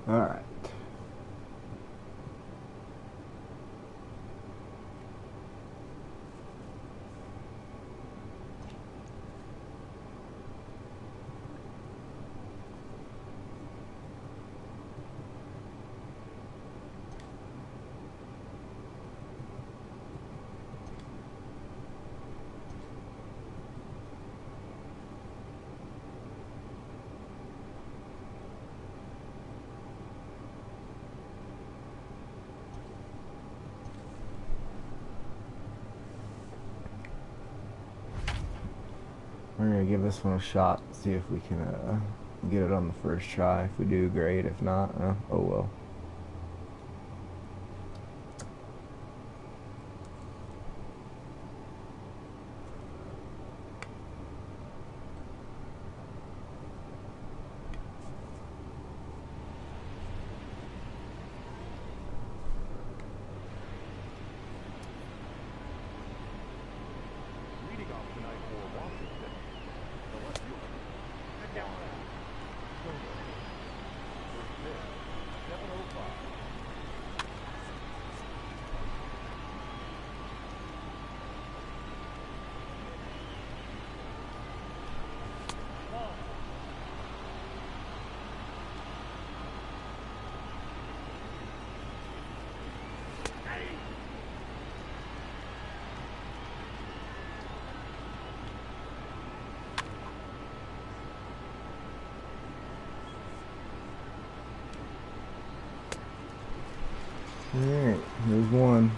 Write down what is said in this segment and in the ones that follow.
All right. We're gonna give this one a shot, see if we can get it on the first try. If we do, great. If not, oh well. Alright, there's one.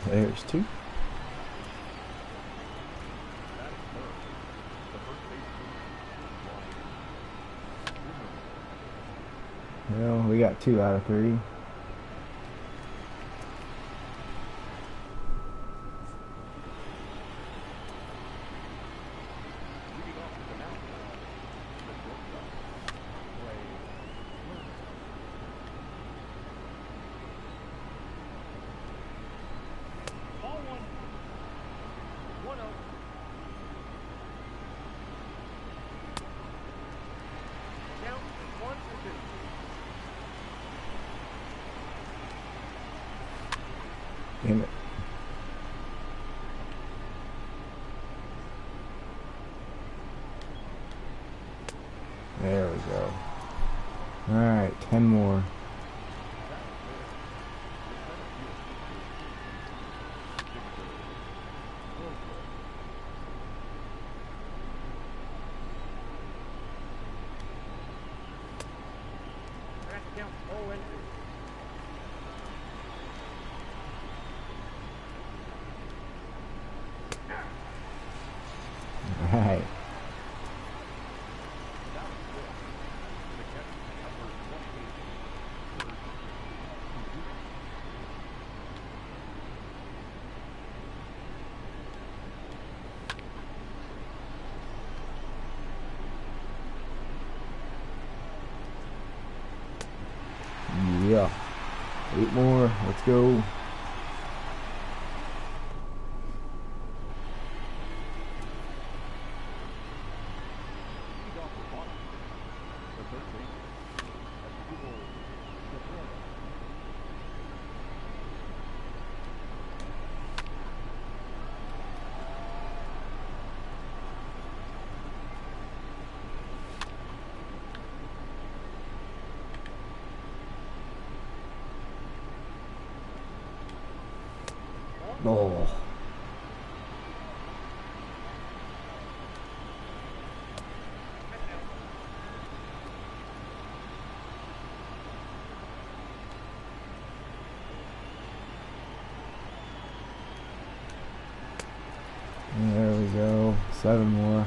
There's two. Well, we got 2 out of 3. Damn it. There we go. Alright, 10 more. Alright. Yeah. 8 more. Let's go. Oh. There we go. 7 more.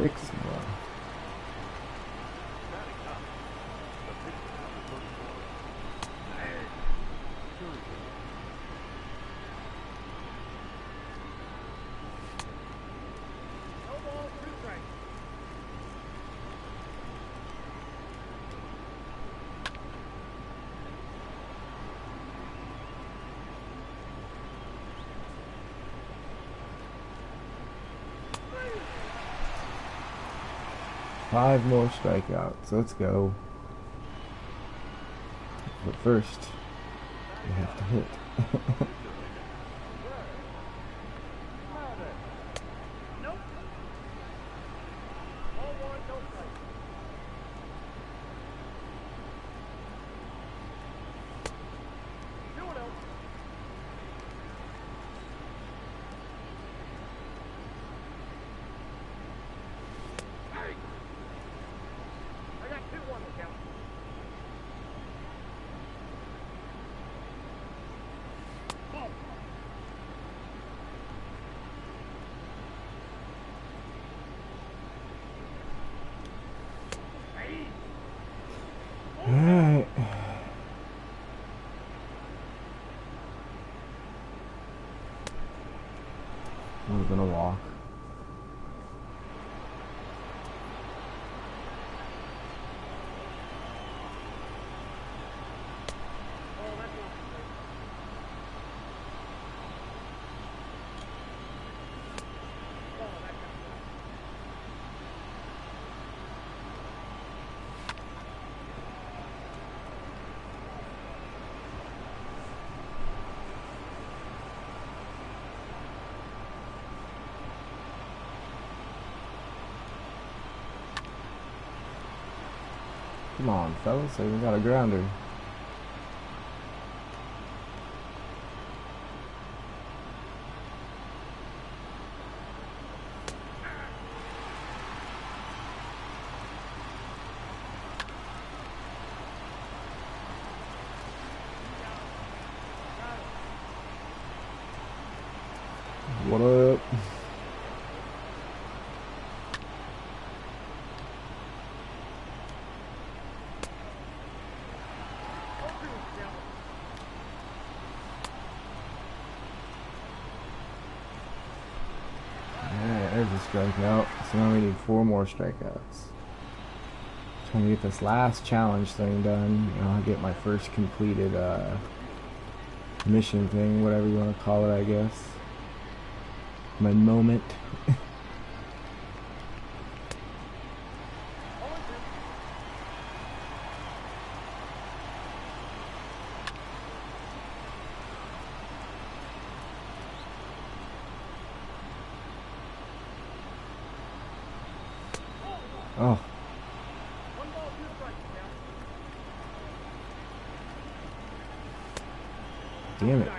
6 more. Five more strikeouts. Let's go. But first, you have to hit. Alright. Would have been a walk. Come on, fellas, I even got a grounder. What up? There's a strikeout. So now we need 4 more strikeouts. Trying to get this last challenge thing done. You know, I'll get my first completed mission thing, whatever you want to call it, I guess. My moment. Oh. Damn it.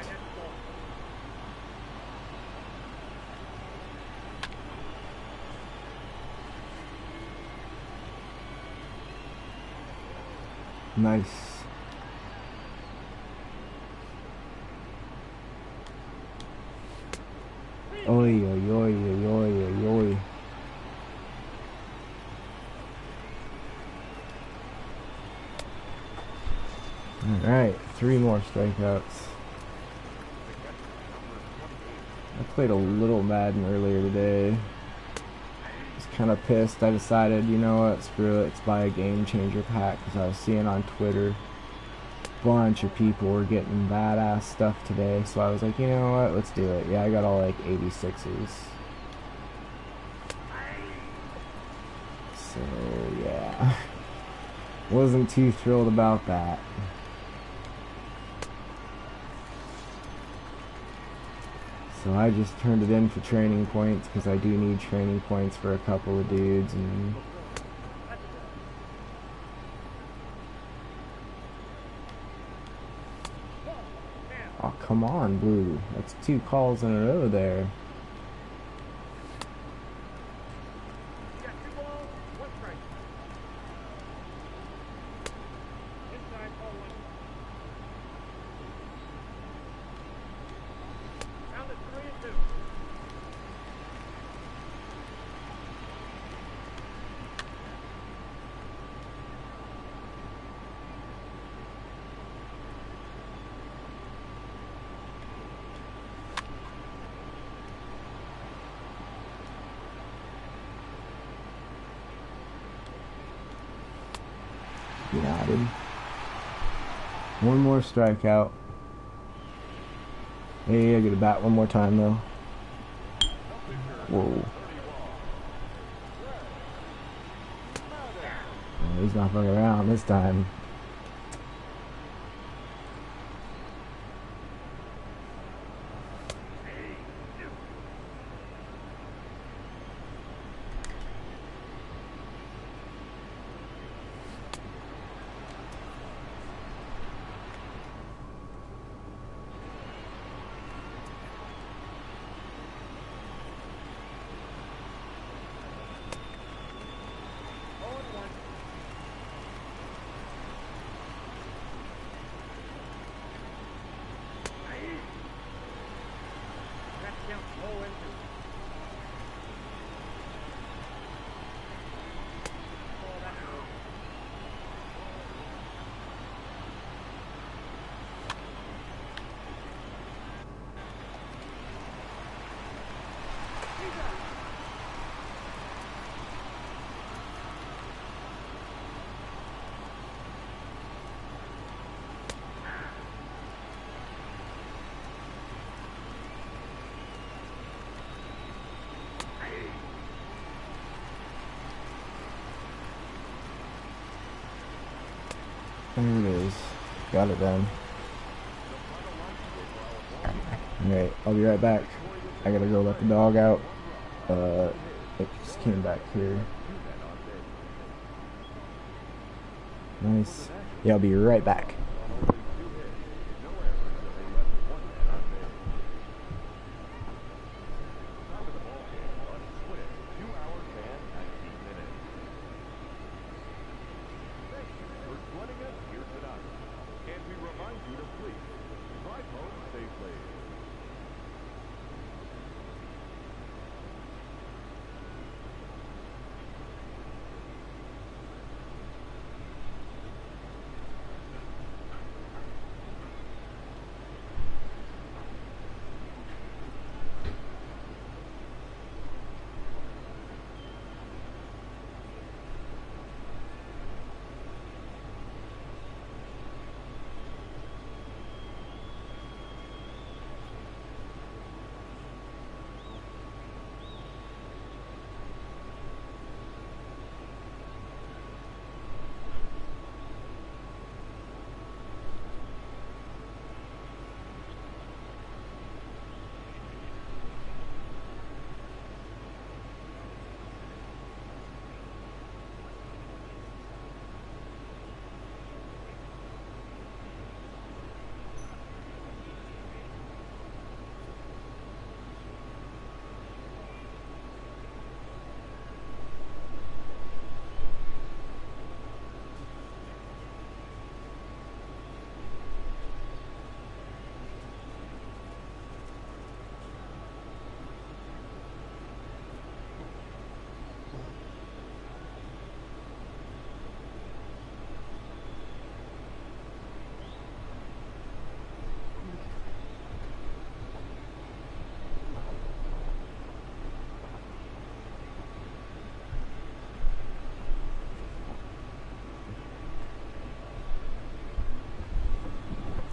Nice. Oi, oi, oi, oi, oi, oi. Alright, 3 more strikeouts. I played a little Madden earlier today. I was kind of pissed. I decided, you know what, screw it, let's buy a game changer pack, because I was seeing on Twitter a bunch of people were getting badass stuff today, so I was like, you know what, let's do it. Yeah, I got all like 86s. So, yeah. Wasn't too thrilled about that. So I just turned it in for training points, because I do need training points for a couple of dudes. And oh, come on, Blue. That's 2 calls in a row there. United. One more strikeout. Hey, I get a bat one more time though. Whoa. Oh, he's not fucking around this time. There it is. Got it done. Alright, I'll be right back. I gotta go let the dog out. It just came back here. Nice. Yeah, I'll be right back.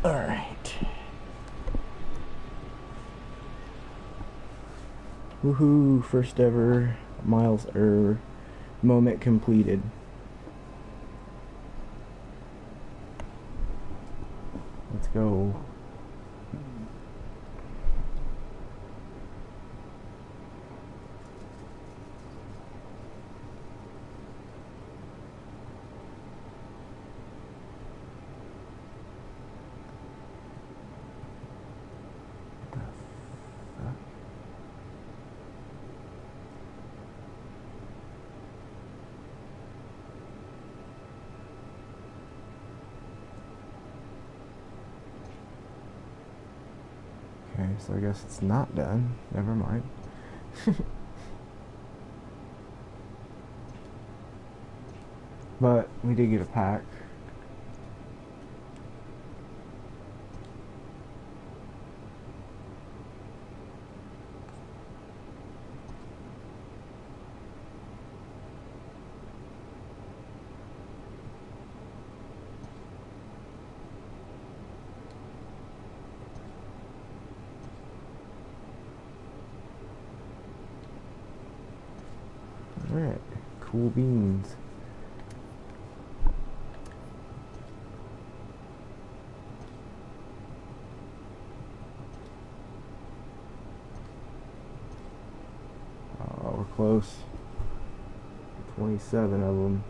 Alright. Woohoo, first ever Miles moment completed. Let's go. Okay, so I guess it's not done. Never mind. But we did get a pack. Cool beans. Oh, we're close. 27 of them.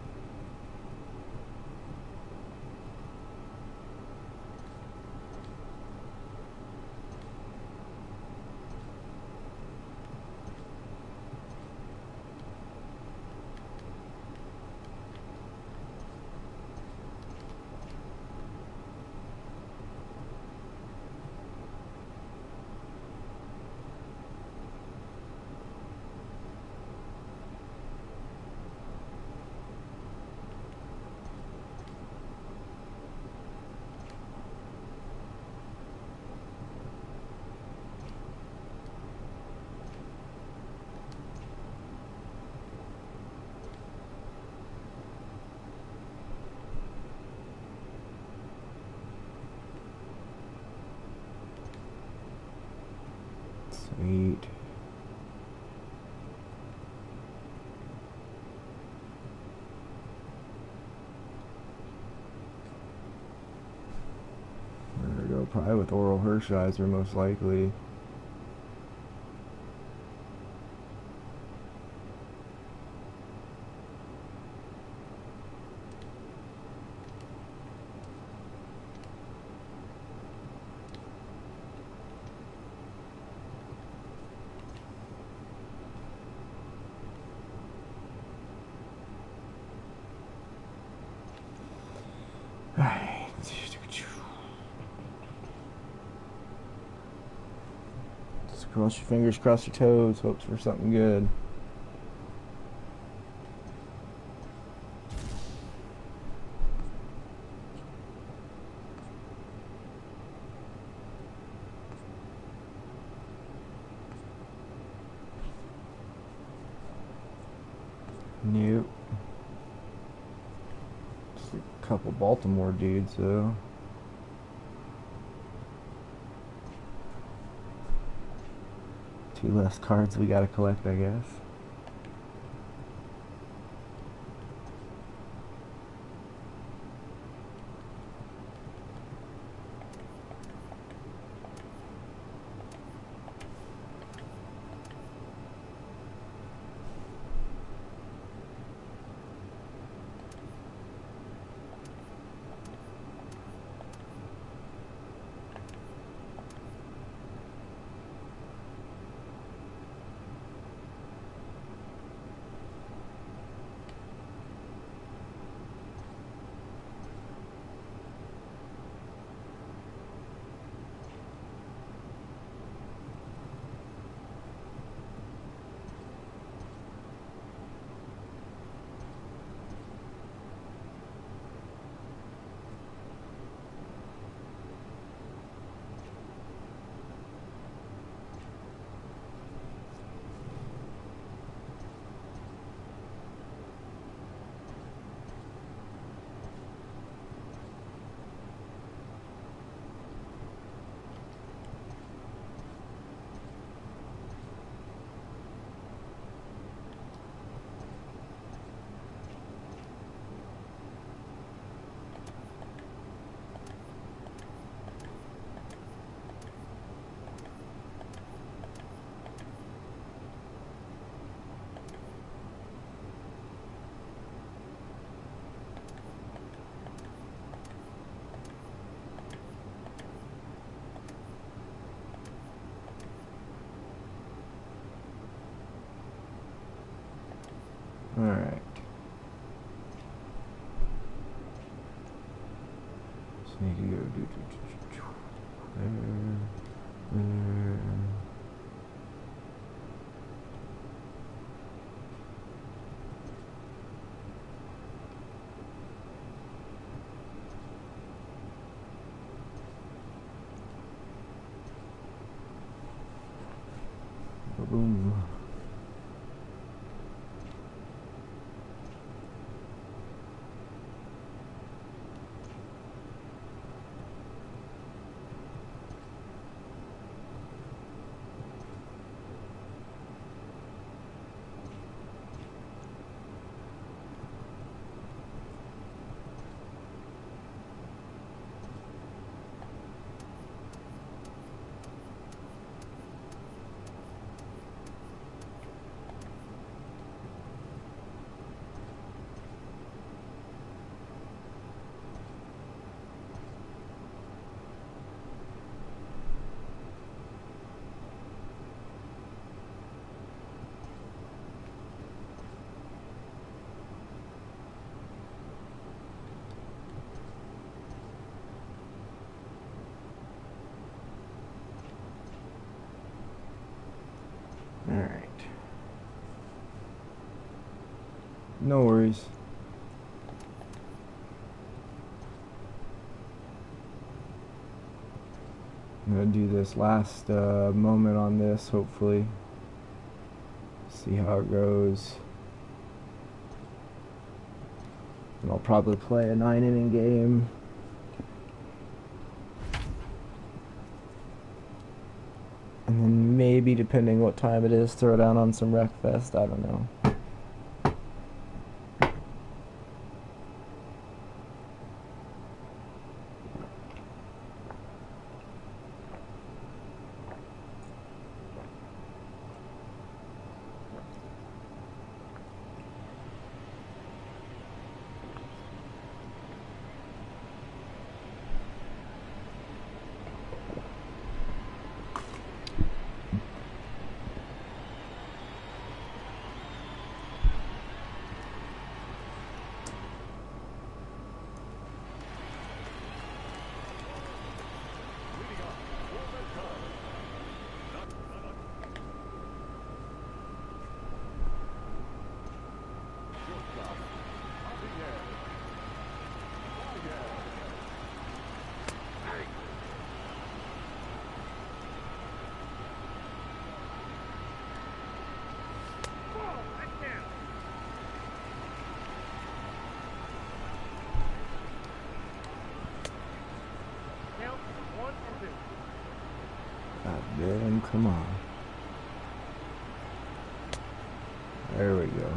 Sweet. We're gonna go probably with Oral Hershiser most likely. Alright. Just cross your fingers, cross your toes, hopes for something good. Nope. Just a couple Baltimore dudes though. Two less cards we gotta collect, I guess. Alright. Just need to go there. Boom. No worries. I'm gonna do this last moment on this, hopefully. See how it goes. And I'll probably play a 9-inning game. And then maybe, depending what time it is, throw down on some Wreckfest. I don't know. God damn, come on. There we go.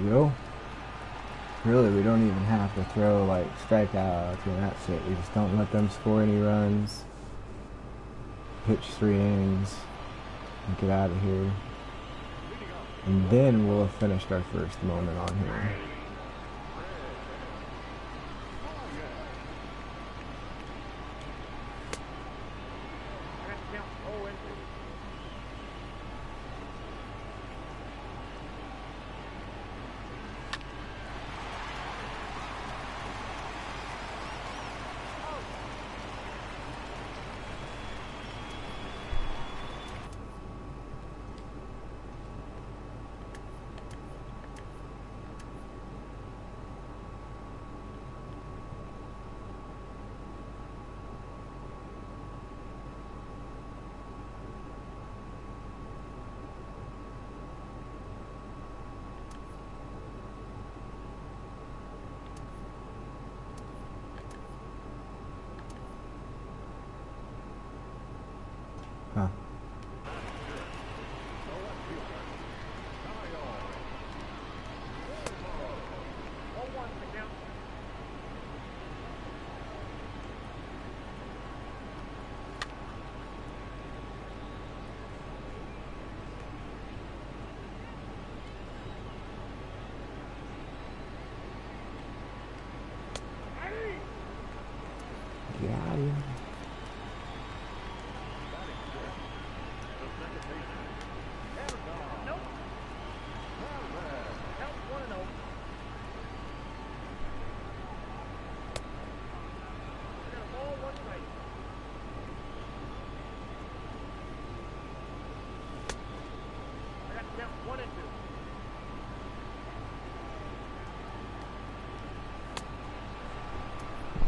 Go. Really, we don't even have to throw like strikeouts and that's it. We just don't let them score any runs. Pitch 3 innings and get out of here. And then we'll have finished our first moment on here. Huh. Got him.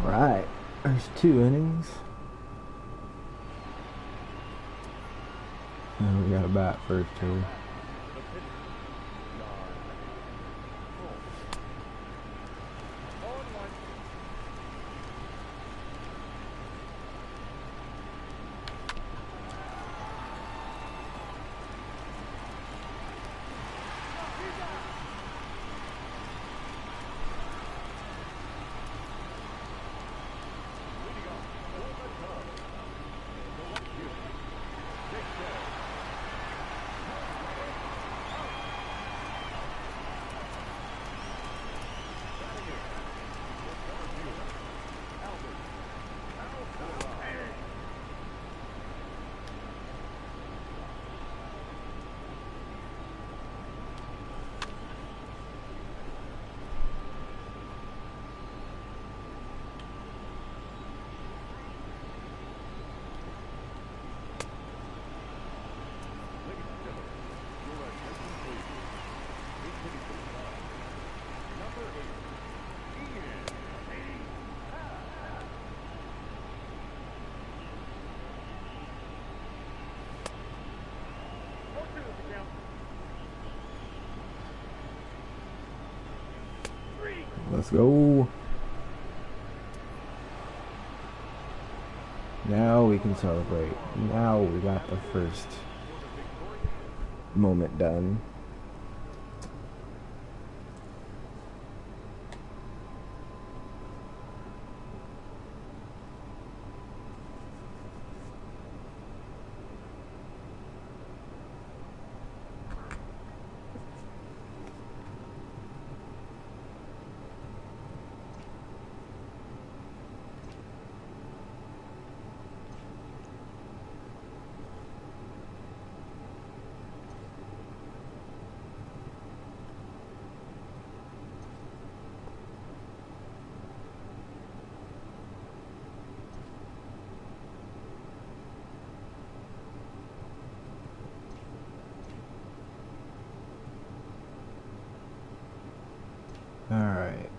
Alright, there's 2 innings. And we got a bat first here. Let's go. Now we can celebrate. Now we got the first moment done. Alright.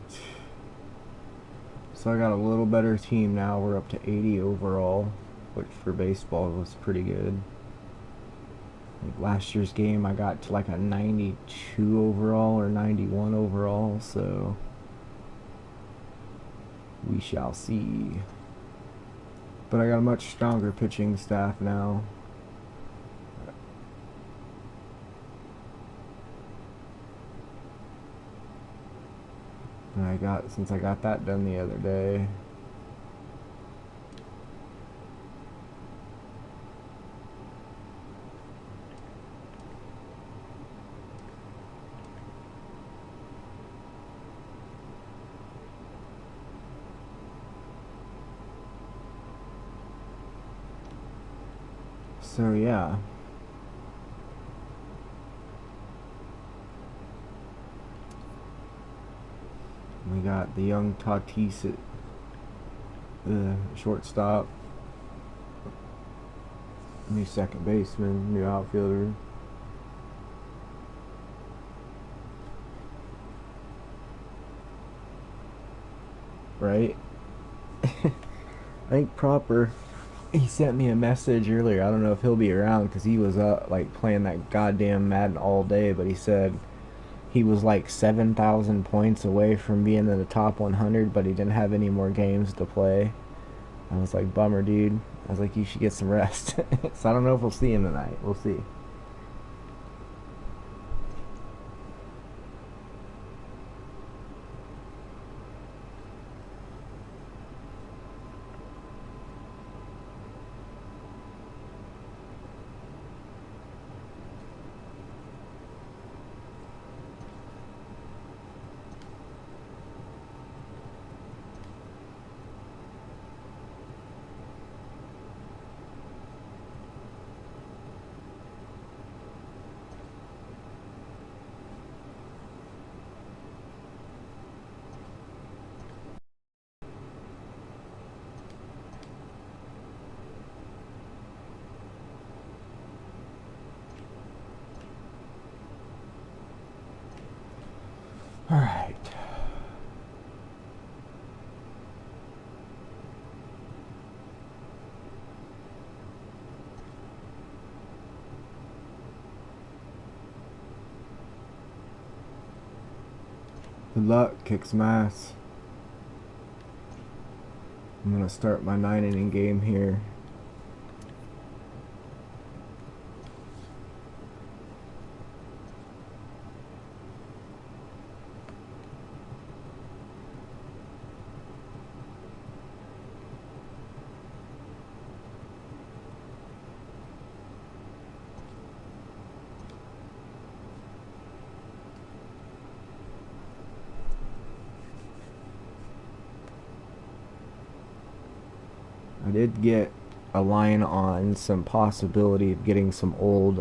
So I got a little better team now. We're up to 80 overall, which for baseball was pretty good. Like last year's game I got to like a 92 overall or 91 overall, so we shall see. But I got a much stronger pitching staff now. And since I got that done the other day. So yeah. We got the young Tatis at the shortstop, new second baseman, new outfielder. Right? I think Proper, he sent me a message earlier. I don't know if he'll be around because he was like playing that goddamn Madden all day, but he said he was like 7,000 points away from being in the top 100, but he didn't have any more games to play. I was like, bummer, dude. I was like, you should get some rest. So I don't know if we'll see him tonight. We'll see. All right. Good luck, kick some ass. I'm gonna start my 9-inning game here. I did get a line on some possibility of getting some old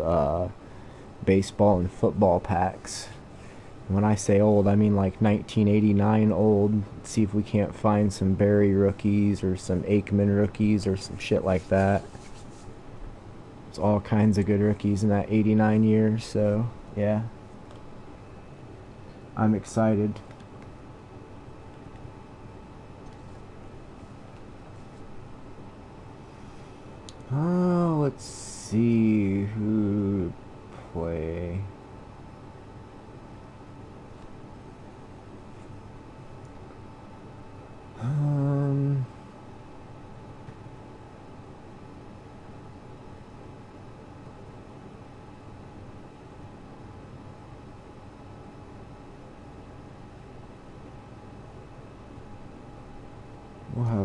baseball and football packs. When I say old, I mean like 1989 old. Let's see if we can't find some Barry rookies or some Aikman rookies or some shit like that. There's all kinds of good rookies in that 89 year, so yeah. I'm excited. Oh, let's see who to play.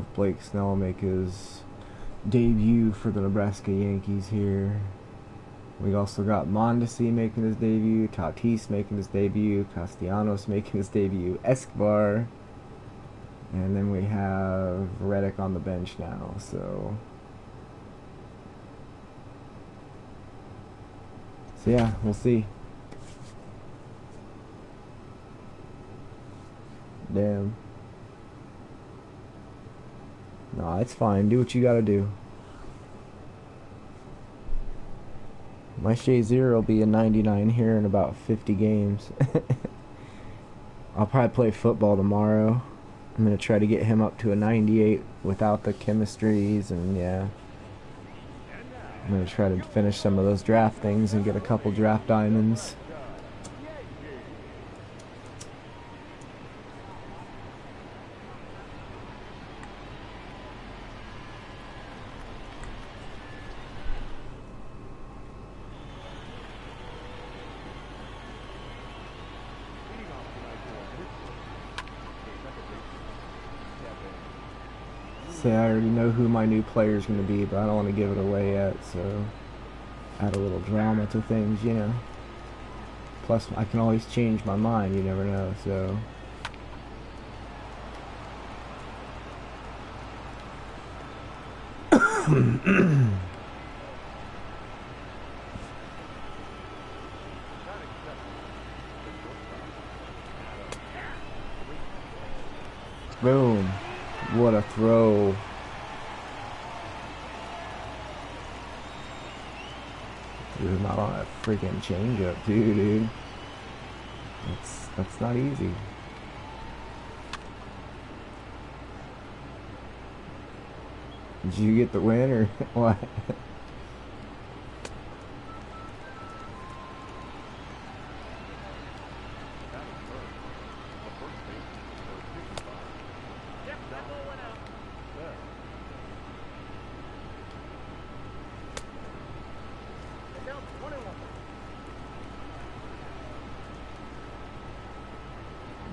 have Blake Snell make his debut for the Nebraska Yankees here. We also got Mondesi making his debut, Tatis making his debut, Castellanos making his debut, Escobar, and then we have Reddick on the bench now. So yeah, we'll see. Damn. No, it's fine. Do what you gotta do. My Shea Zero will be a 99 here in about 50 games. I'll probably play football tomorrow. I'm going to try to get him up to a 98 without the chemistries, and yeah. I'm going to try to finish some of those draft things and get a couple draft diamonds. I already know who my new player is going to be, but I don't want to give it away yet, so add a little drama to things, you know. Plus, I can always change my mind, you never know, so. Boom. What a throw. Dude, not on a freaking changeup too, dude. That's not easy. Did you get the win or what?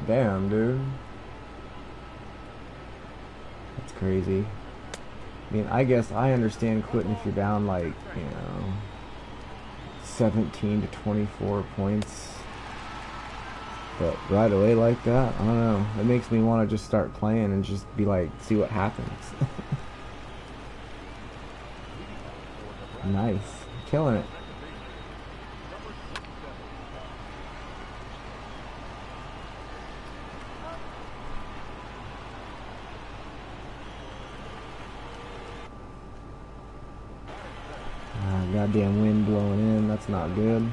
Damn, dude. That's crazy. I mean, I guess I understand quitting if you're down like, you know, 17 to 24 points. But right away like that, I don't know. It makes me want to just start playing and just be like, see what happens. Nice. Killing it. Goddamn wind blowing in, that's not good.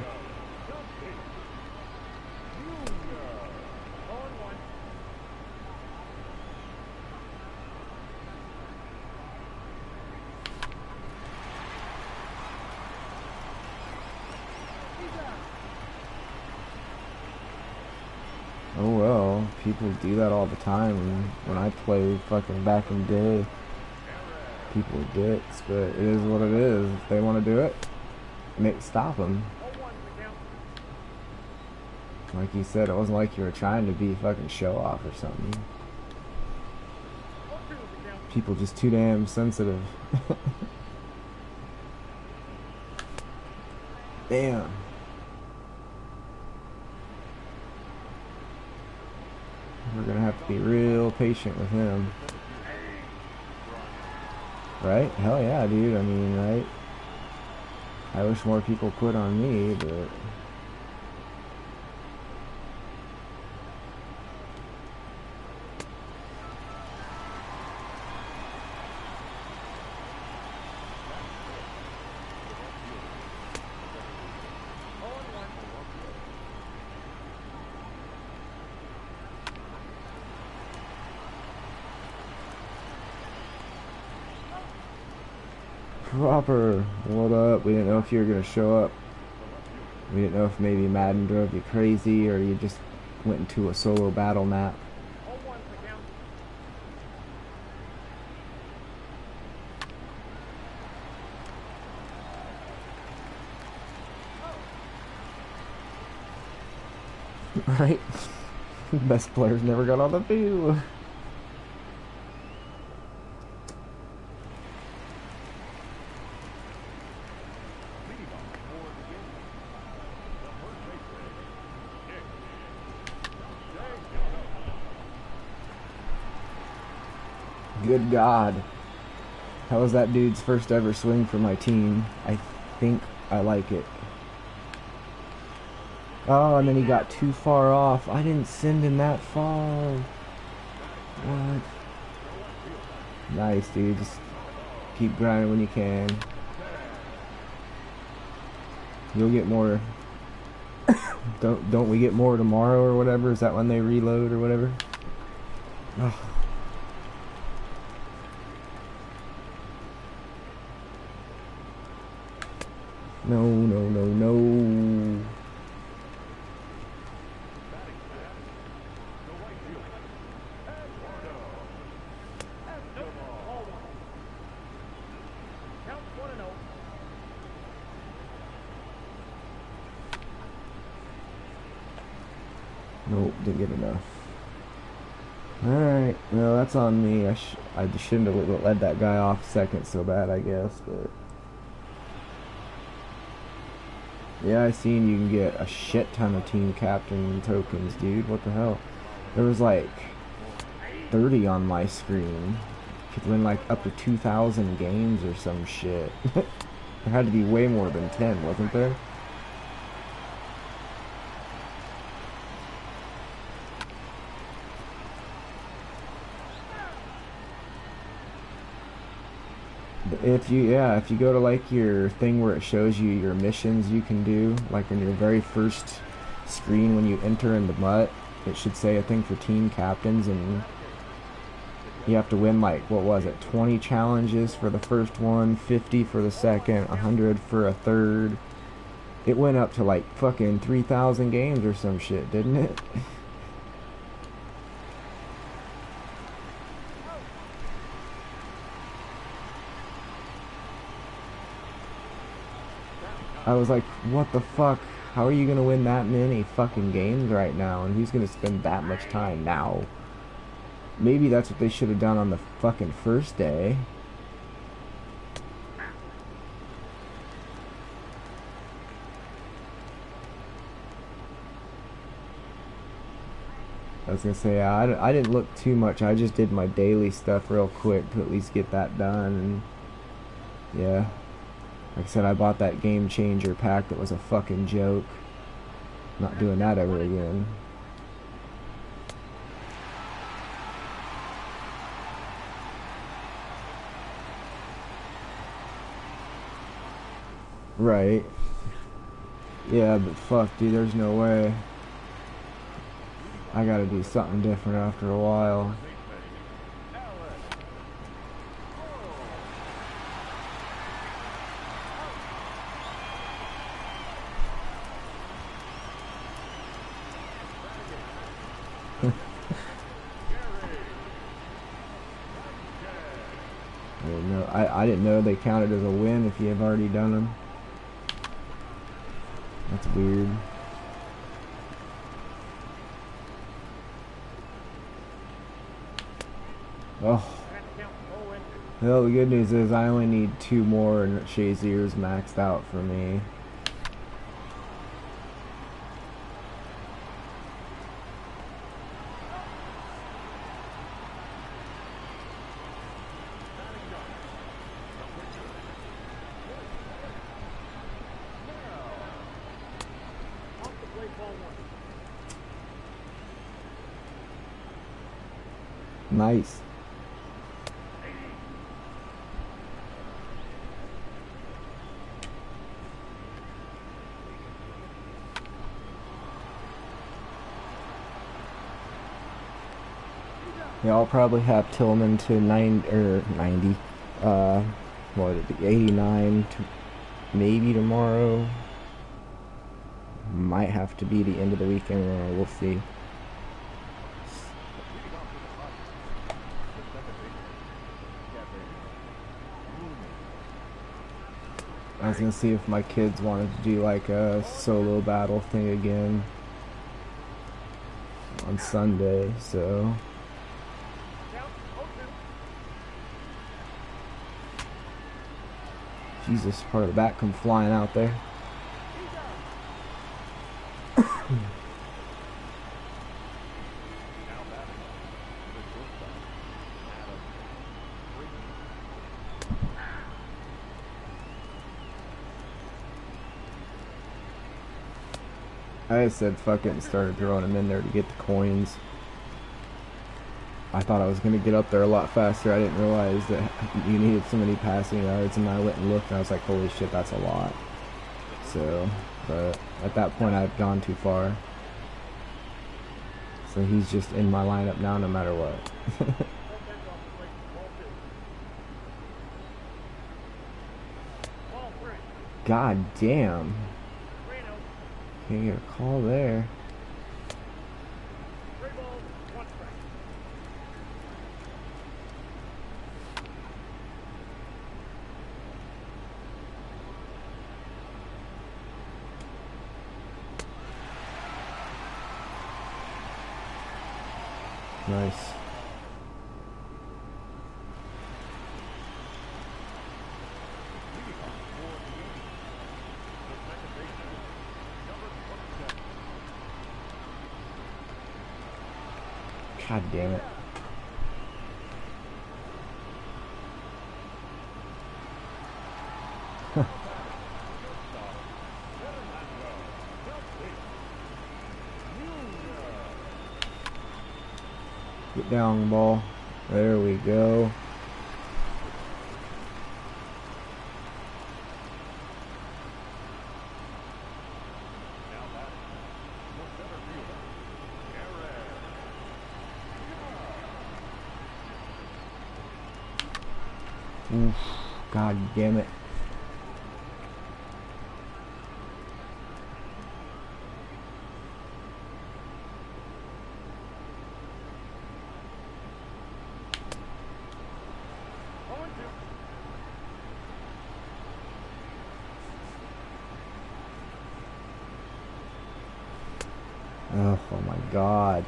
Oh well, people do that all the time. When I play fucking back in the day, people are dicks, but it is what it is. If they want to do it, stop them. Like you said, it wasn't like you were trying to be fucking show off or something. People just too damn sensitive. Damn. We're gonna have to be real patient with him. Right? Hell yeah, dude. I mean, right? I wish more people quit on me, but... Proper, what up? We didn't know if you were gonna show up. We didn't know if maybe Madden drove you crazy or you just went into a solo battle map. Right? Best players never got on the field. Good God. How was that dude's first ever swing for my team? I think I like it. Oh, and then he got too far off. I didn't send him that far. What? Nice, dude. Just keep grinding when you can. You'll get more. Don't we get more tomorrow or whatever? Is that when they reload or whatever? Ugh. No, no, no, no. Nope, didn't get enough. Alright, well, that's on me. I shouldn't have let that guy off second so bad, I guess, but... Yeah, I seen you can get a shit ton of team captain tokens, dude. What the hell? There was like 30 on my screen. You could win like up to 2,000 games or some shit. There had to be way more than 10, wasn't there? If you go to like your thing where it shows you your missions you can do, like in your very first screen when you enter in the MUT, it should say a thing for team captains, and you have to win like, what was it, 20 challenges for the first one, 50 for the second, 100 for a third. It went up to like fucking 3,000 games or some shit, didn't it? I was like, what the fuck? How are you gonna win that many fucking games right now? And who's gonna spend that much time now? Maybe that's what they should have done on the fucking first day. I was gonna say, I didn't look too much. I just did my daily stuff real quick to at least get that done. And yeah. Like I said, I bought that game changer pack that was a fucking joke. Not doing that ever again. Right. Yeah, but fuck, dude, there's no way. I gotta do something different after a while. I didn't know they counted as a win if you have already done them. That's weird. Oh. Well, the good news is I only need 2 more and Shazier's maxed out for me. Nice. Yeah, I'll probably have Tillman to 90, what would it be, 89 to maybe tomorrow. Might have to be the end of the weekend, we'll see. I was gonna see if my kids wanted to do like a solo battle thing again on Sunday, so. Jesus, part of the back come flying out there. I said fuck it and started throwing them in there to get the coins. I thought I was going to get up there a lot faster. I didn't realize that you needed so many passing yards, and I went and looked, and I was like, holy shit, that's a lot. So, but at that point, I had gone too far. So he's just in my lineup now, no matter what. God damn. Can't get a call there. Nice. God damn it. Get down, ball. There we go. Oof, God damn it. Oh my God.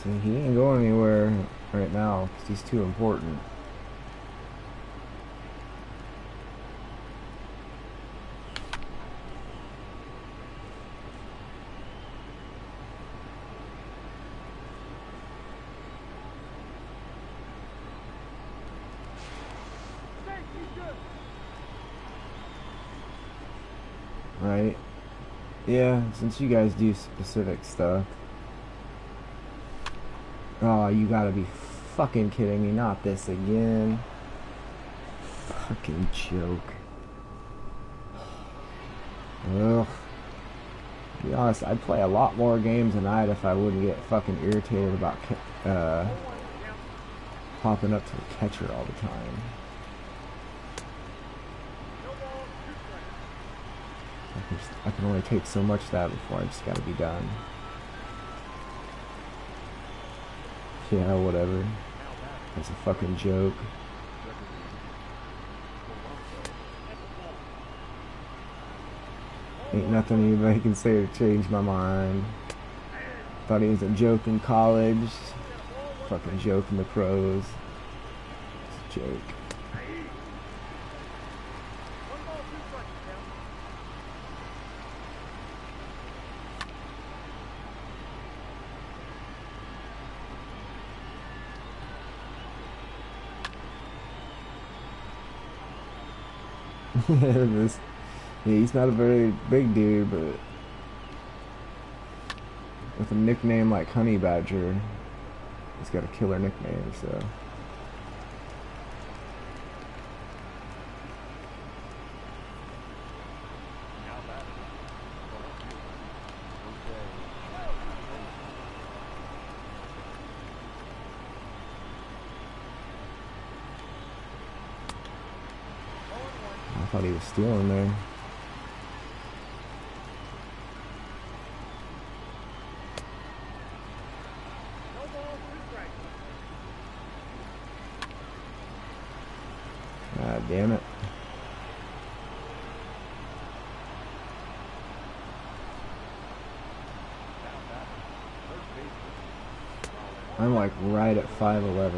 See, he ain't going anywhere right now because he's too important. Right? Yeah, since you guys do specific stuff. Oh, you gotta be fucking kidding me. Not this again. Fucking joke. Ugh. To be honest, I'd play a lot more games tonight if I wouldn't get fucking irritated about popping up to the catcher all the time. I can only take so much of that before I just gotta be done. Yeah, whatever. That's a fucking joke. Ain't nothing anybody can say to change my mind. Thought he was a joke in college. Fucking joke in the pros. It's a joke. Yeah, he's not a very big dude, but with a nickname like Honey Badger, he's got a killer nickname, so. I thought he was stealing there. God damn it. I'm like right at 5'11".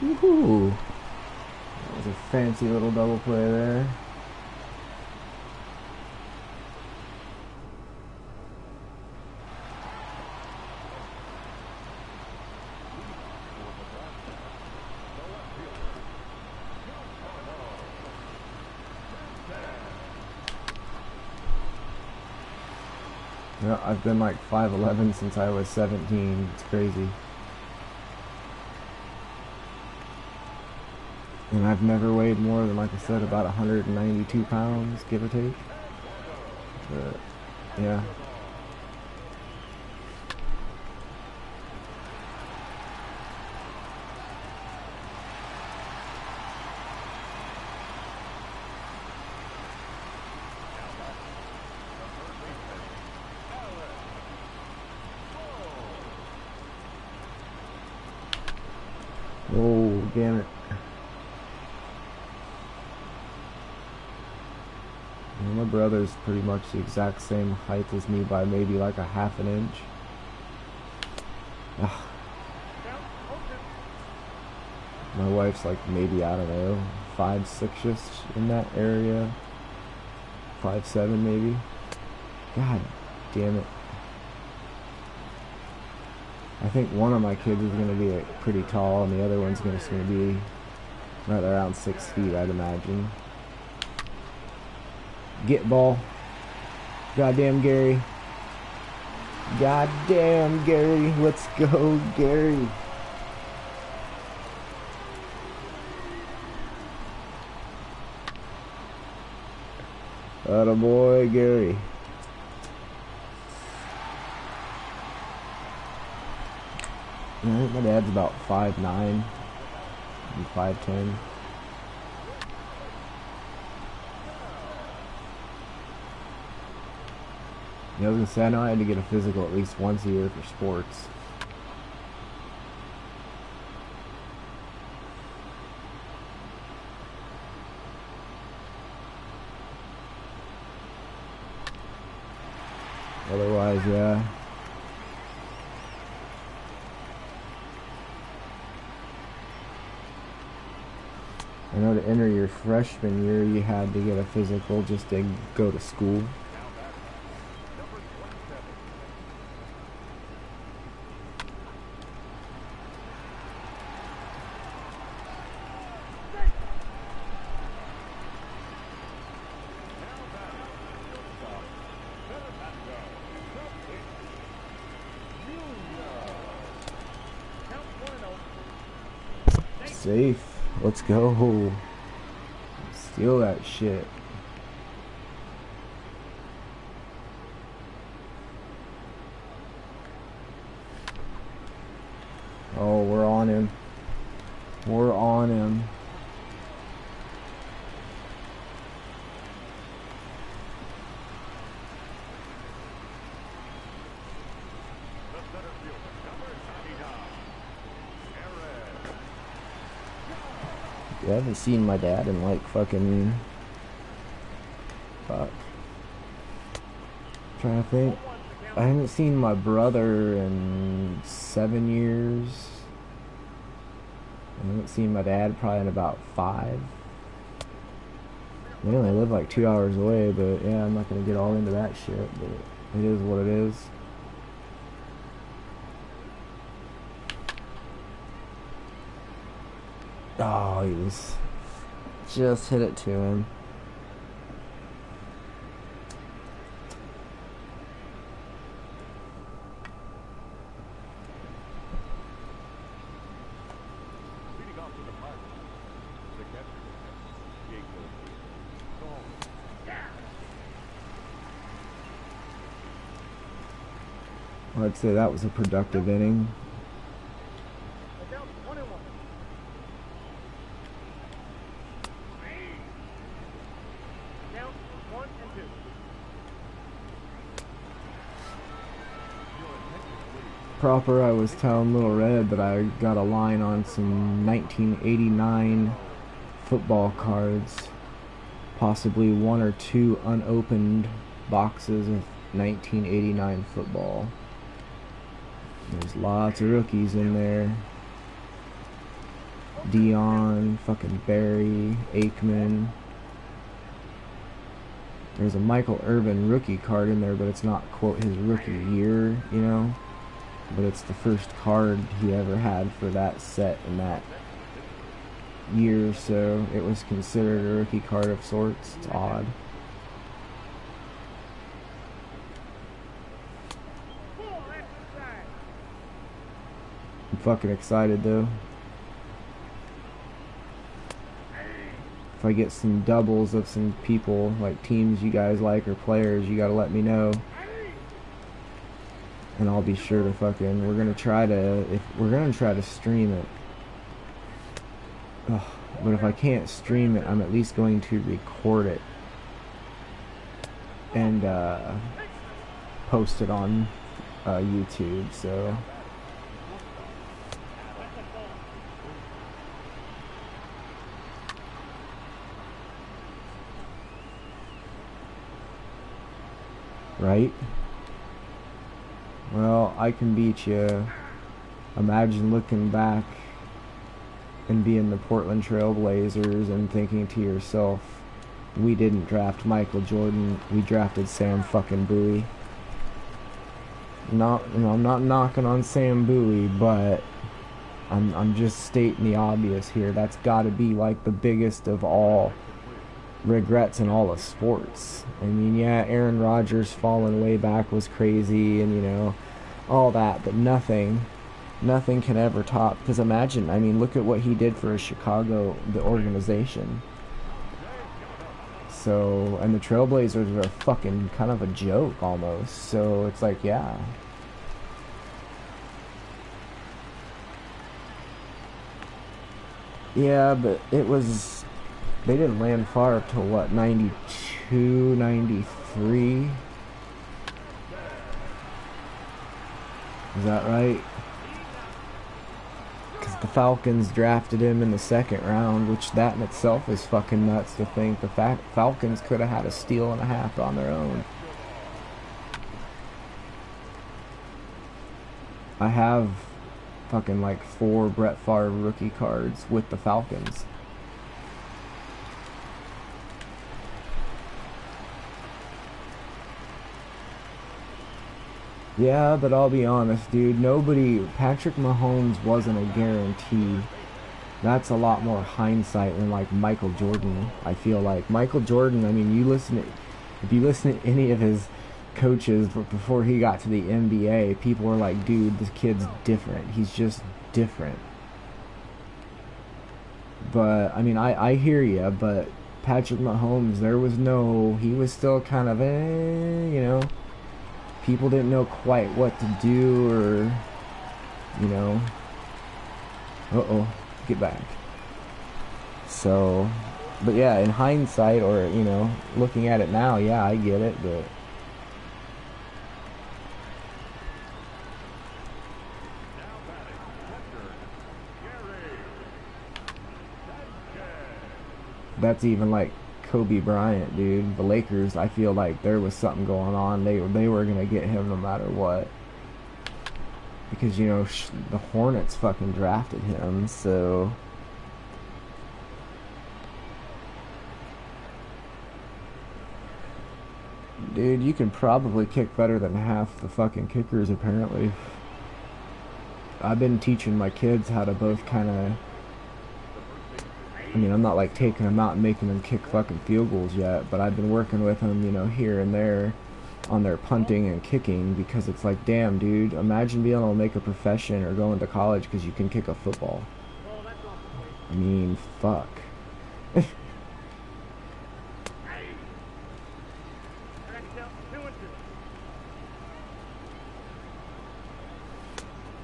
Woohoo! That was a fancy little double play there. Yeah, I've been like 5'11" since I was 17. It's crazy. And I've never weighed more than, like I said, about 192 pounds, give or take. But, yeah. Oh, damn it. And my brother's pretty much the exact same height as me by maybe like a half an inch. Ugh. My wife's like maybe, I don't know, 5'6" in that area. 5'7" maybe. God damn it. I think one of my kids is going to be pretty tall, and the other one's going to be right around 6 feet, I'd imagine. Get ball. Goddamn Gary. Goddamn Gary. Let's go, Gary. Attaboy, Gary. I think my dad's about 5'9", maybe 5'10". Yeah, I was gonna say, I know I had to get a physical at least once a year for sports. Otherwise, yeah. I know to enter your freshman year, you had to get a physical just to go to school. Safe. Let's go. Steal that shit. Oh, we're on him. We're on him. I haven't seen my dad in like fucking... Fuck. I'm trying to think. I haven't seen my brother in 7 years. I haven't seen my dad probably in about 5. They only live like 2 hours away, but yeah, I'm not gonna get all into that shit, but it is what it is. Oh, he was just hit it to him. I'd say that was a productive inning. Proper, I was telling Little Red that I got a line on some 1989 football cards, possibly 1 or 2 unopened boxes of 1989 football. There's lots of rookies in there. Dion, fucking Barry, Aikman. There's a Michael Irvin rookie card in there, but it's not, quote, his rookie year, you know? But it's the first card he ever had for that set in that year, so it was considered a rookie card of sorts. It's odd. I'm fucking excited, though. If I get some doubles of some people, like teams you guys like or players, you gotta let me know. And I'll be sure to fucking, we're gonna try to stream it. Ugh, but if I can't stream it, I'm at least going to record it and post it on YouTube, so. Right? Well, I can beat you. Imagine looking back and being the Portland Trail Blazers and thinking to yourself, we didn't draft Michael Jordan, we drafted Sam fucking Bowie. I'm not knocking on Sam Bowie, but I'm just stating the obvious here. That's got to be like the biggest of all regrets in all of sports. I mean, yeah, Aaron Rodgers falling way back was crazy, and you know, all that, but nothing can ever top. Because imagine, I mean, look at what he did for Chicago, the organization. So, and the Trailblazers are fucking kind of a joke almost. So it's like, yeah. Yeah, but it was, they didn't land far up till what, 92, 93? Is that right? Because the Falcons drafted him in the second round, which that in itself is fucking nuts to think. The Falcons could have had a steal and a half on their own. I have fucking like 4 Brett Favre rookie cards with the Falcons. Yeah, but I'll be honest, dude. Patrick Mahomes wasn't a guarantee. That's a lot more hindsight than like Michael Jordan. I feel like Michael Jordan, I mean, if you listen to any of his coaches before he got to the NBA, people were like, dude, this kid's different. He's just different. But, I mean, I hear you, but Patrick Mahomes, he was still kind of, you know. People didn't know quite what to do, or, you know. Get back. So, but yeah, in hindsight, or, you know, looking at it now, yeah, I get it, but that's even like Kobe Bryant, dude. The Lakers, I feel like there was something going on. They were gonna get him no matter what, because you know the Hornets fucking drafted him. So dude, you can probably kick better than half the fucking kickers apparently. I've been teaching my kids how to both kind of, I mean, I'm not like taking them out and making them kick fucking field goals yet, but I've been working with them, you know, here and there on their punting and kicking, because it's like, damn, dude, imagine being able to make a profession or going to college because you can kick a football. I mean, fuck.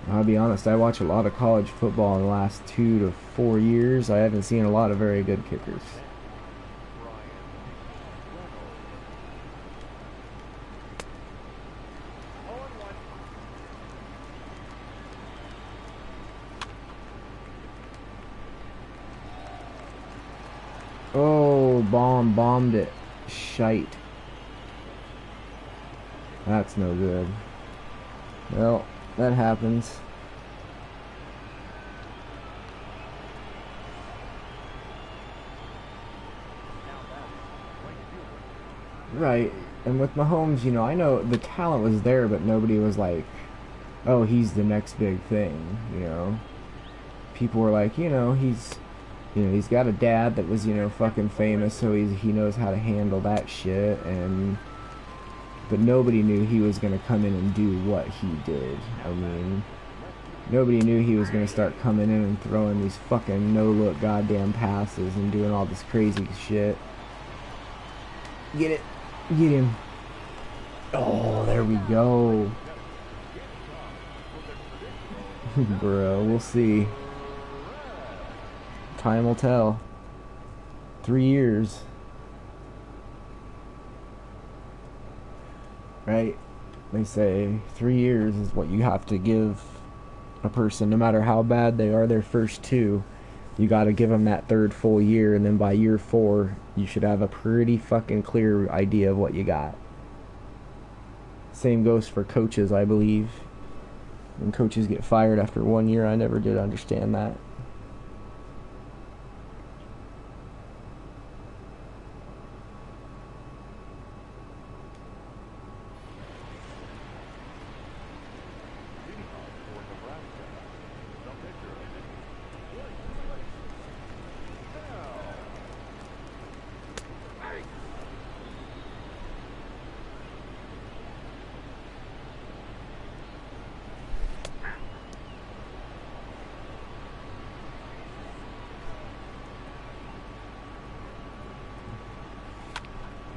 I'll be honest, I watch a lot of college football in the last 2 to 4 years. I haven't seen a lot of very good kickers. Oh, bombed it. Shite. That's no good. Well, that happens. Right. And with Mahomes, you know, I know the talent was there, but nobody was like, oh, he's the next big thing, you know. People were like, he's got a dad that was, fucking famous, so he knows how to handle that shit, and but nobody knew he was gonna come in and do what he did. I mean, nobody knew he was gonna start coming in and throwing these fucking no-look goddamn passes and doing all this crazy shit. Get it. Get him. Oh, there we go. Bro, we'll see. Time will tell. 3 years. Right? They say 3 years is what you have to give a person, no matter how bad they are their first 2. You gotta give them that 3rd full year, and then by year 4, you should have a pretty fucking clear idea of what you got. Same goes for coaches, I believe. When coaches get fired after 1 year, I never did understand that.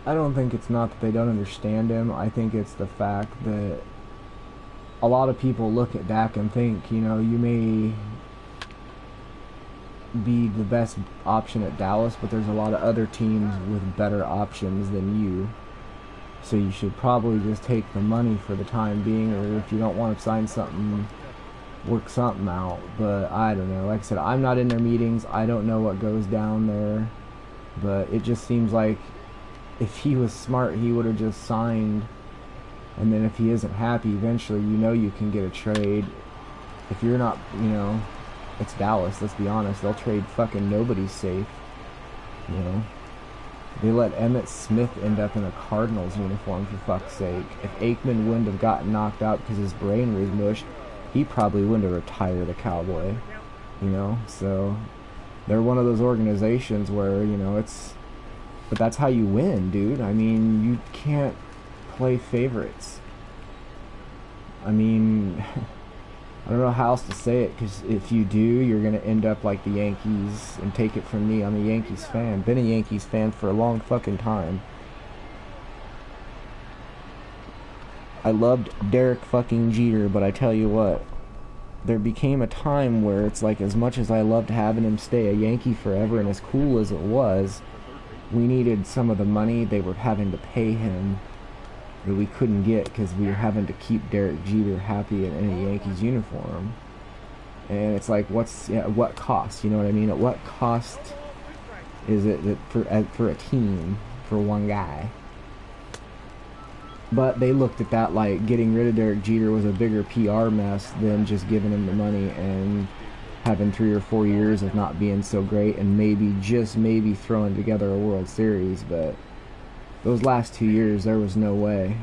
I don't think it's not that they don't understand him. I think it's the fact that a lot of people look at Dak and think, you may be the best option at Dallas, but there's a lot of other teams with better options than you. So you should probably just take the money for the time being, or if you don't want to sign something, work something out. But I don't know. Like I said, I'm not in their meetings. I don't know what goes down there. But it just seems like if he was smart, he would have just signed. And then if he isn't happy, eventually, you can get a trade. If you're not, it's Dallas, let's be honest. They'll trade fucking nobody's safe. They let Emmitt Smith end up in a Cardinals uniform, for fuck's sake. If Aikman wouldn't have gotten knocked out because his brain was mush, he probably wouldn't have retired a Cowboy. So they're one of those organizations where, but that's how you win, dude. I mean, you can't play favorites. I mean, I don't know how else to say it, because if you do, you're going to end up like the Yankees, and take it from me, I'm a Yankees fan. Been a Yankees fan for a long fucking time. I loved Derek fucking Jeter, but I tell you what, there became a time where it's like, as much as I loved having him stay a Yankee forever, and as cool as it was, we needed some of the money they were having to pay him that we couldn't get, because we were having to keep Derek Jeter happy in a Yankees uniform. And it's like, what cost? You know what I mean? At what cost is it that for a team, for one guy? But they looked at that like getting rid of Derek Jeter was a bigger PR mess than just giving him the money and having 3 or 4 years of not being so great, and maybe throwing together a World Series. But those last 2 years, there was no way.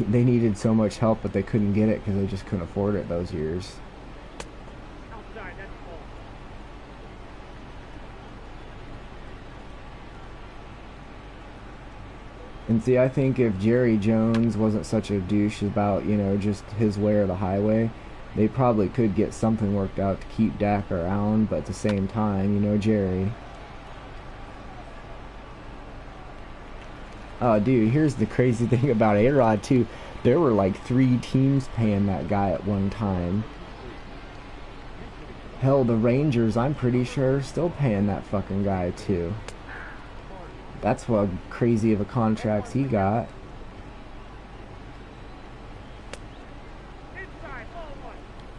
They needed so much help, but they couldn't get it because they just couldn't afford it those years. And see, I think if Jerry Jones wasn't such a douche about, just his way or the highway, they probably could get something worked out to keep Dak around. But at the same time, Jerry. Oh, dude, here's the crazy thing about A-Rod, too. There were like 3 teams paying that guy at one time. Hell, the Rangers, I'm pretty sure, are still paying that fucking guy, too. That's what crazy of a contract he got.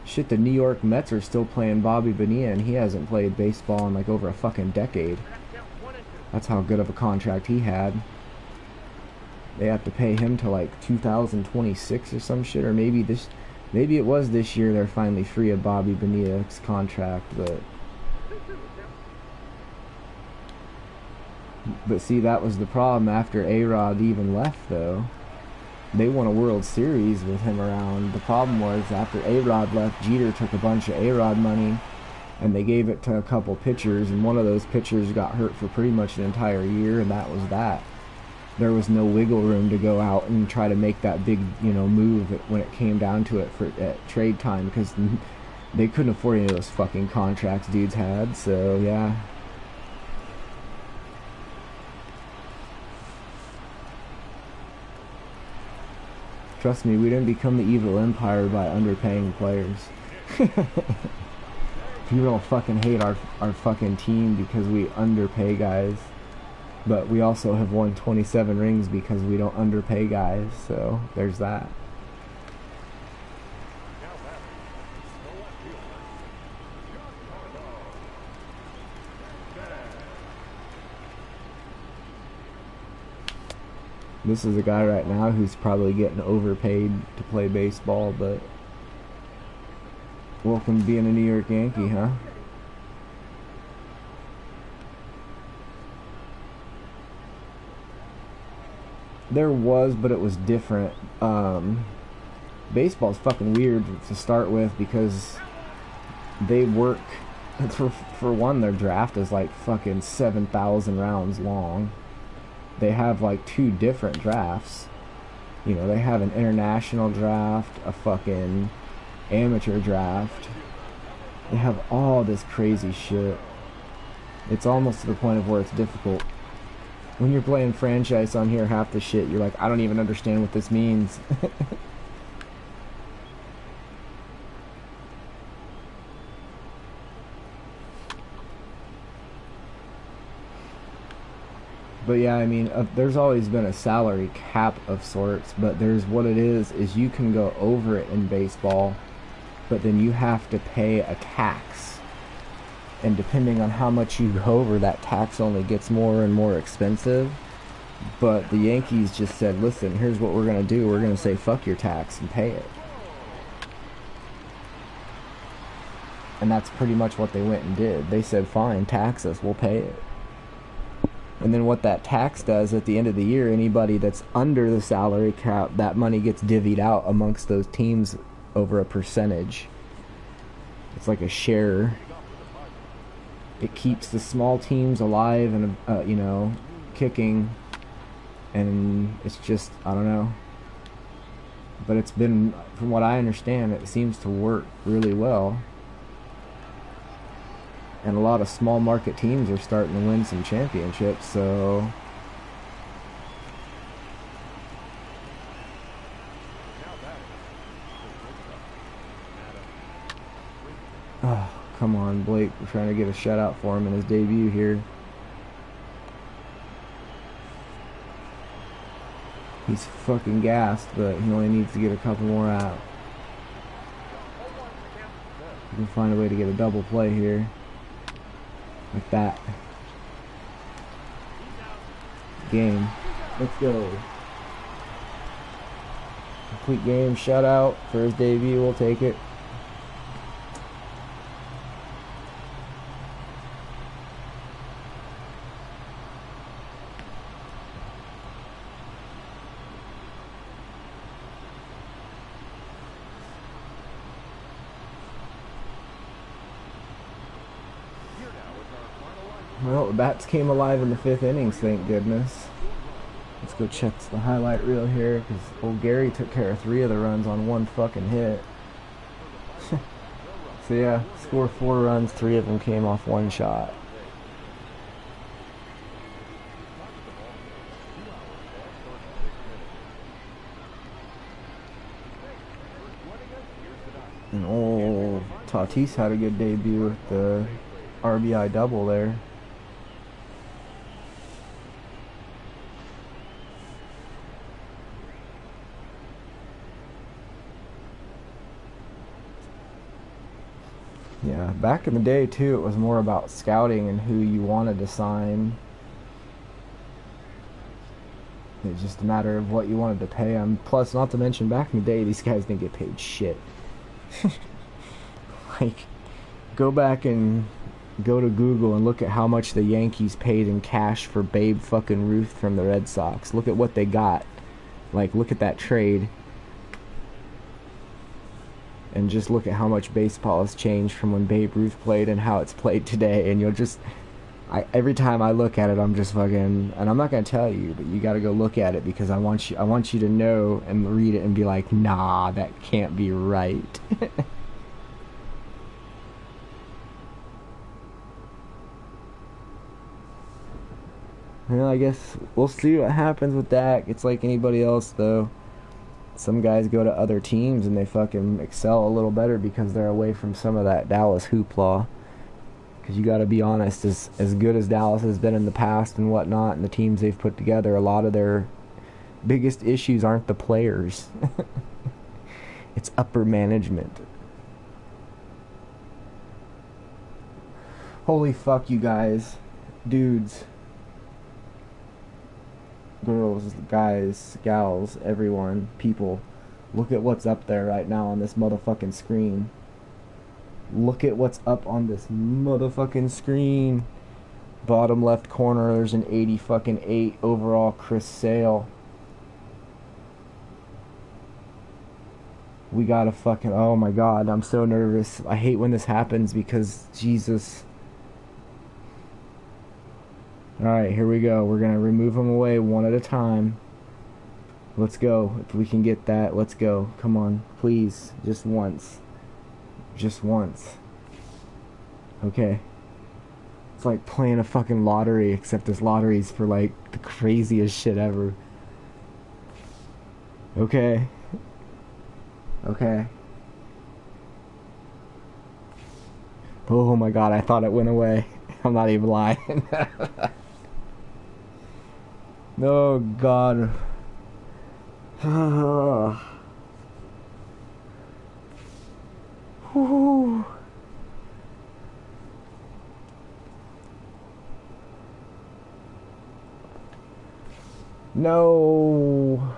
Shit, the New York Mets are still playing Bobby Bonilla, and he hasn't played baseball in like over a fucking decade. That's how good of a contract he had. They have to pay him till like 2026 or some shit, or maybe it was this year they're finally free of Bobby Bonilla's contract, but But see, that was the problem after A-Rod even left, though. They won a World Series with him around. The problem was after A-Rod left, Jeter took a bunch of A-Rod money and they gave it to a couple pitchers, and one of those pitchers got hurt for pretty much an entire year, and that was that. There was no wiggle room to go out and try to make that big, move when it came down to it at trade time, because they couldn't afford any of those fucking contracts dudes had. So yeah. Trust me, we didn't become the evil empire by underpaying players. People don't fucking hate our fucking team because we underpay guys. But we also have won 27 rings because we don't underpay guys. So there's that. This is a guy right now who's probably getting overpaid to play baseball, but welcome to being a New York Yankee, huh? There was, but it was different. Baseball's fucking weird to start with because they work, for one, their draft is like fucking 7,000 rounds long. They have like 2 different drafts. They have an international draft, a fucking amateur draft. They have all this crazy shit. It's almost to the point of where it's difficult. When you're playing franchise on here, half the shit, you're like, I don't even understand what this means. But yeah, I mean, there's always been a salary cap of sorts, but there's what it is you can go over it in baseball, but then you have to pay a tax. And depending on how much you go over, that tax only gets more and more expensive. But the Yankees just said, listen, here's what we're going to do. We're going to say, fuck your tax and pay it. And that's pretty much what they went and did. They said, fine, tax us, we'll pay it. And then what that tax does at the end of the year, anybody that's under the salary cap, that money gets divvied out amongst those teams over a percentage. It's like a share. It keeps the small teams alive and, kicking. And it's just, I don't know. But it's been, from what I understand, it seems to work really well. And a lot of small market teams are starting to win some championships, so oh, come on, Blake. We're trying to get a shutout for him in his debut here. He's fucking gassed, but he only needs to get a couple more out. We can find a way to get a double play here. Like that. Game. Let's go. Complete game, shutout for his debut. We'll take it. Well, the bats came alive in the 5th innings, thank goodness. Let's go check the highlight reel here, because old Gary took care of 3 of the runs on 1 fucking hit. So yeah, scored 4 runs, 3 of them came off 1 shot. And old Tatis had a good debut with the RBI double there. Yeah, back in the day too, it was more about scouting and who you wanted to sign. It's just a matter of what you wanted to pay them. Plus, not to mention, back in the day, these guys didn't get paid shit. Like, go back and Go to Google and look at how much the Yankees paid in cash for Babe fucking Ruth from the Red Sox. Look at what they got. Like, look at that trade. And just look at how much baseball has changed from when Babe Ruth played and how it's played today. And you'll just... every time I look at it, I'm just fucking... And I'm not going to tell you, but you got to go look at it because I want you to know and read it and be like, nah, that can't be right. Well, I guess we'll see what happens with Dak. It's like anybody else, though. Some guys go to other teams and they fucking excel a little better because they're away from some of that Dallas hoopla. Because you got to be honest, as good as Dallas has been in the past and whatnot, and the teams they've put together, a lot of their biggest issues aren't the players. It's upper management. Holy fuck, you guys. Dudes. Girls, guys, gals, everyone, people. Look at what's up there right now on this motherfucking screen. Look at what's up on this motherfucking screen. Bottom left corner, there's an 80 overall Chris Sale. We gotta fucking... Oh my god, I'm so nervous. I hate when this happens because, Jesus... Alright, here we go. We're going to remove them away one at a time. Let's go. If we can get that, let's go. Come on, please. Just once. Just once. Okay. It's like playing a fucking lottery, except this lottery's for like the craziest shit ever. Okay. Okay. Oh my god, I thought it went away. I'm not even lying. Oh god. Whew. No.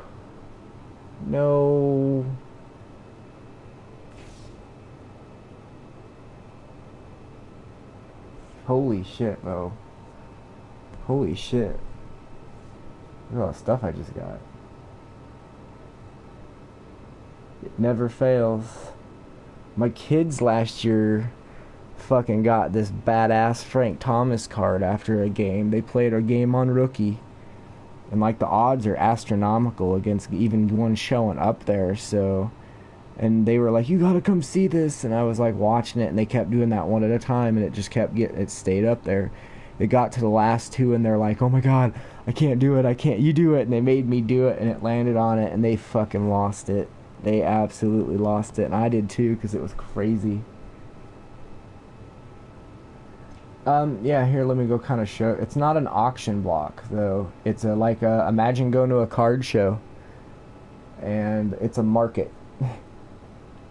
No. Holy shit, bro. Holy shit. Look at all the stuff I just got. It never fails. My kids last year fucking got this badass Frank Thomas card after a game. They played a game on rookie. And like the odds are astronomical against even one showing up there, so... And they were like, you gotta come see this. And I was like watching it, and they kept doing that one at a time, and it just kept getting... It stayed up there. It got to the last two, and they're like, oh my god, I can't do it, I can't, you do it. And they made me do it, and it landed on it, and they fucking lost it. They absolutely lost it, and I did too, because it was crazy. Yeah, here, let me go kind of show. It's not an auction block, though. It's imagine going to a card show, and it's a market.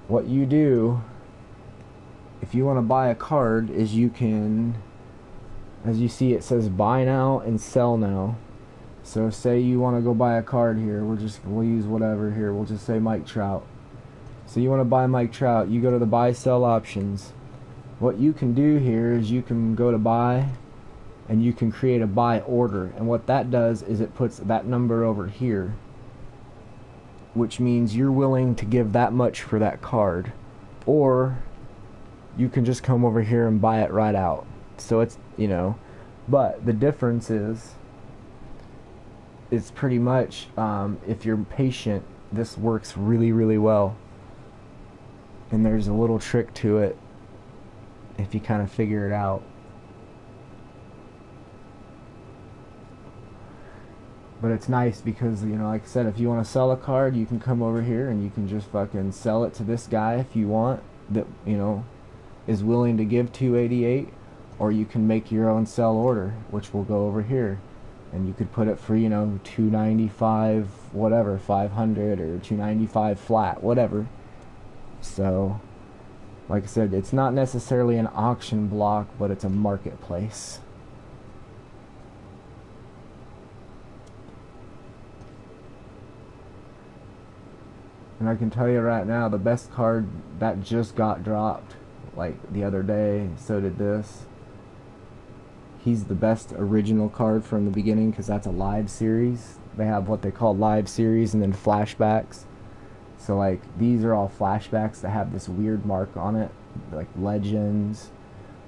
What you do, if you want to buy a card, is you can... As you see, it says buy now and sell now. So say you want to go buy a card here. We'll use whatever here. We'll just say Mike Trout. So you want to buy Mike Trout. You go to the buy sell options. What you can do here is you can go to buy and you can create a buy order. And what that does is it puts that number over here, which means you're willing to give that much for that card. Or you can just come over here and buy it right out. So it's, you know, but the difference is it's pretty much, if you're patient, this works really, really well. And there's a little trick to it if you kind of figure it out. But it's nice because, you know, like I said, if you want to sell a card, you can come over here and you can just fucking sell it to this guy if you want, that, you know, is willing to give $288. Or you can make your own sell order, which will go over here, and you could put it for, you know, $295, whatever, $500 or $295 flat, whatever. So, like I said, it's not necessarily an auction block, but it's a marketplace. And I can tell you right now, the best card that just got dropped, like the other day, so did this. he's the best original card from the beginning because that's a live series. They have what they call live series and then flashbacks. So like these are all flashbacks that have this weird mark on it, like Legends.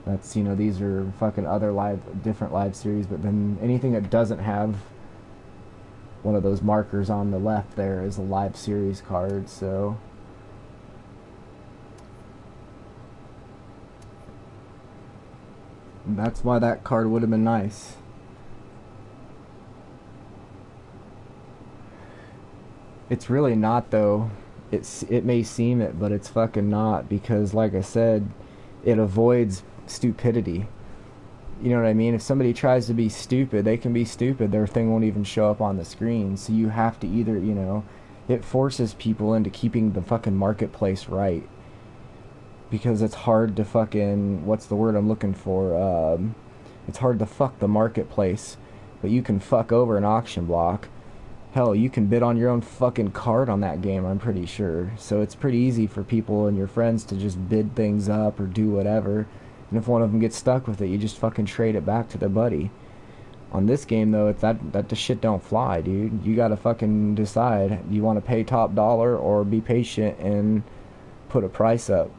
That's, you know, these are fucking other different live series. But then anything that doesn't have one of those markers on the left there is a live series card. So that's why that card would have been nice. It's really not though. It may seem it, but it's fucking not, because like I said, it avoids stupidity. You know what I mean? If somebody tries to be stupid, they can be stupid. Their thing won't even show up on the screen. So you have to either, you know, it forces people into keeping the fucking marketplace right. Because it's hard to fucking, what's the word I'm looking for? It's hard to fuck the marketplace, but you can fuck over an auction block. Hell, you can bid on your own fucking card on that game, I'm pretty sure. So it's pretty easy for people and your friends to just bid things up or do whatever. And if one of them gets stuck with it, you just fucking trade it back to their buddy. On this game, though, it's that the shit don't fly, dude. You gotta fucking decide. Do you want to pay top dollar or be patient and put a price up?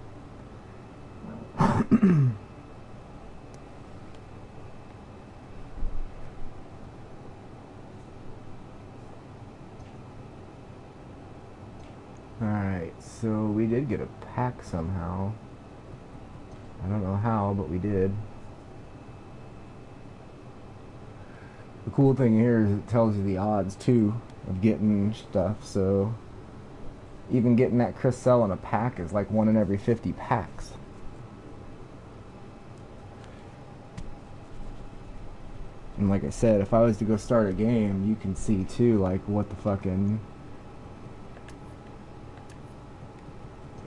Alright, so we did get a pack somehow. I don't know how, but we did. The cool thing here is it tells you the odds, too, of getting stuff, so even getting that Chris Sale in a pack is like 1 in every 50 packs. And like I said, if I was to go start a game, you can see, too, like, what the fucking...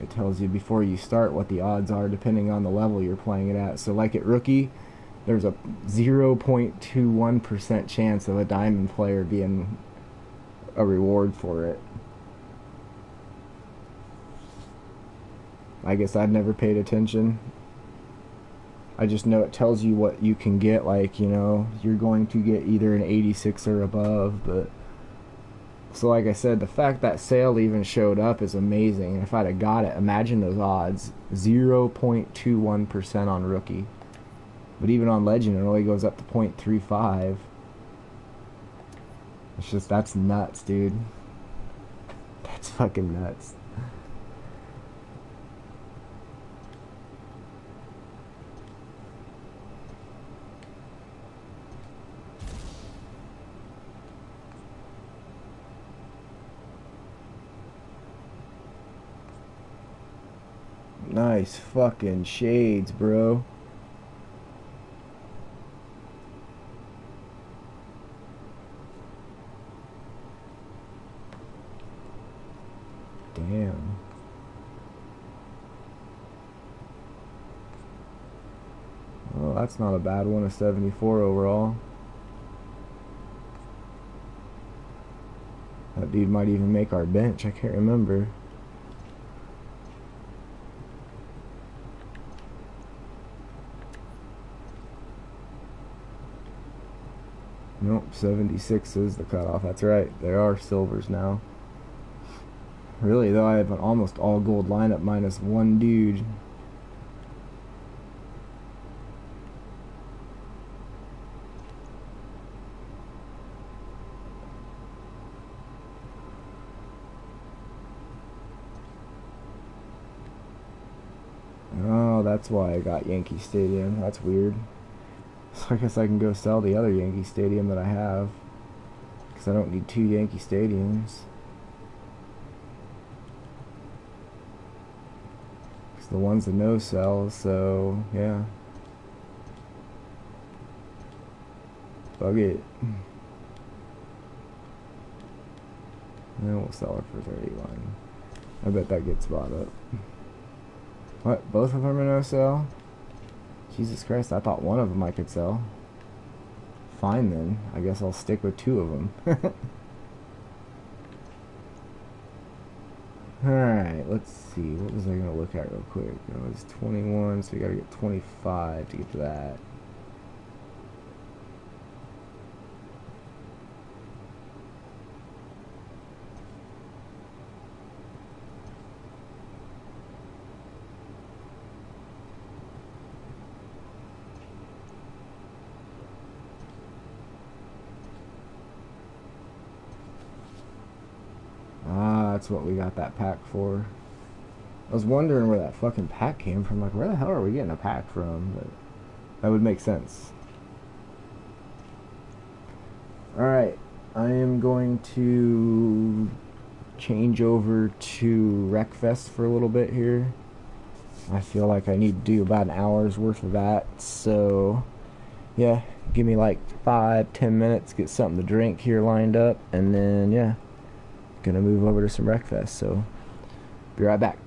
It tells you before you start what the odds are depending on the level you're playing it at. So like at rookie, there's a 0.21% chance of a diamond player being a reward for it. I guess I've never paid attention. I just know it tells you what you can get, like, you know, you're going to get either an 86 or above, but... So like I said, the fact that Sale even showed up is amazing. And if I'd have got it, imagine those odds. 0.21% on rookie. But even on Legend, it only goes up to 0.35. It's just, that's nuts, dude. That's fucking nuts. Nice fucking shades, bro. Damn. Well, that's not a bad one, a 74 overall. That dude might even make our bench, I can't remember. Nope, 76 is the cutoff. That's right. There are silvers now. Really, though, I have an almost all gold lineup minus one dude. Oh, that's why I got Yankee Stadium. That's weird. So I guess I can go sell the other Yankee Stadium that I have, because I don't need 2 Yankee Stadiums. Because the one's a no sell, so yeah. Bug it. And then we'll sell it for 31. I bet that gets bought up. What? Both of them are no sell? Jesus Christ, I thought one of them I could sell. Fine then. I guess I'll stick with 2 of them. Alright, let's see. What was I going to look at real quick? It was 21, so we got to get 25 to get to that. That's what we got that pack for. I was wondering where that fucking pack came from. Like, where the hell are we getting a pack from? But that would make sense. Alright, I am going to change over to Wreckfest for a little bit here. I feel like I need to do about an hour's worth of that. So, yeah, give me like 5-10 minutes, get something to drink here lined up, and then, yeah, gonna move over to some Wreckfest. So, be right back.